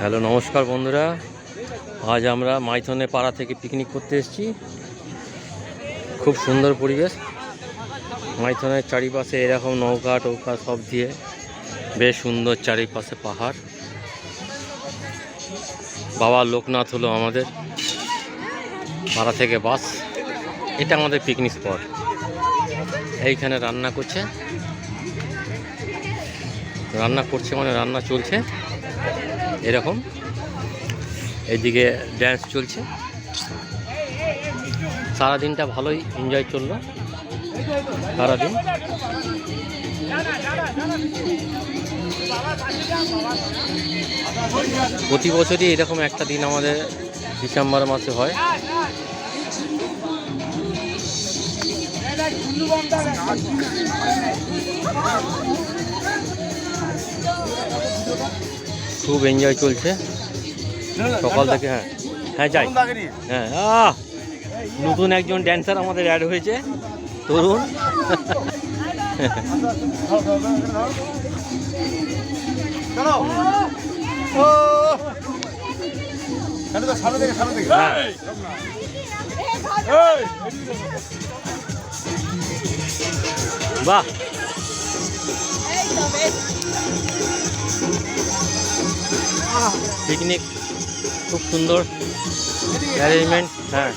Hello নমস্কার বন্ধুরা, আজ আমরা মাইথনে পাড়া থেকে পিকনিক করতে এসেছি। খুব সুন্দর পরিবেশ। মাইথনের চারিপাশে এরকম নৌকা টৌকা সব দিয়ে বেশ সুন্দর, চারিপাশে পাহাড়। বাবা লোকনাথ হলো আমাদের পাড়া থেকে বাস। এটা আমাদের পিকনিক স্পট। এইখানে রান্না করছে মানে রান্না চলছে এরকম। এইদিকে ড্যান্স চলছে। সারাদিনটা ভালোই এনজয় চললো সারাদিন। প্রতি বছরই এরকম একটা দিন আমাদের ডিসেম্বর মাসে হয়। খুব এনজয় চলছে সকাল থেকে। হ্যাঁ যাই। হ্যাঁ নতুন একজন ড্যান্সার আমাদের অ্যাড হয়েছে, তরুণ। বাহ, পিকনিক খুব সুন্দর অ্যারেঞ্জমেন্ট। হ্যাঁ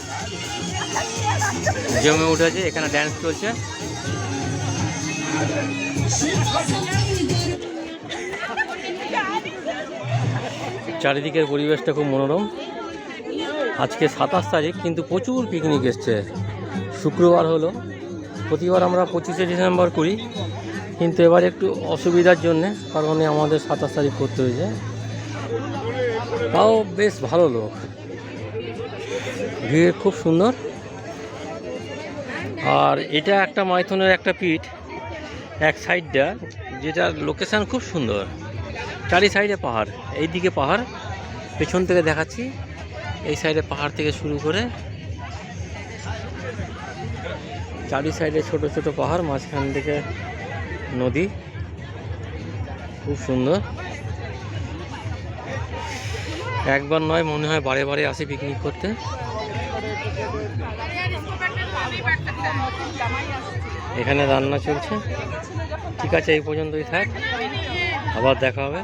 জমে উঠেছে, এখানে ড্যান্স চলছে। চারিদিকের পরিবেশটা খুব মনোরম। আজকে 27 তারিখ, কিন্তু প্রচুর পিকনিক এসছে। শুক্রবার হলো। প্রতিবার আমরা 25শে ডিসেম্বর করি, কিন্তু এবার একটু অসুবিধার জন্যে কারণে আমাদের 27 তারিখ করতে হয়েছে। তাও বেশ ভালো লোক, ভিড় খুব সুন্দর। আর এটা একটা মাইথনের একটা পিঠ, এক সাইডটা, যেটার লোকেশান খুব সুন্দর। চারি সাইডে পাহাড়, এই দিকে পাহাড়, পেছন থেকে দেখাচ্ছি। এই সাইডে পাহাড় থেকে শুরু করে চারি সাইডে ছোট ছোট পাহাড়, মাঝখান থেকে নদী। খুব সুন্দর। একবার নয়, মনে হয় বারে বারে আসি পিকনিক করতে। এখানে রান্না চলছে। ঠিক আছে, এই পর্যন্তই থাক, আবার দেখা হবে।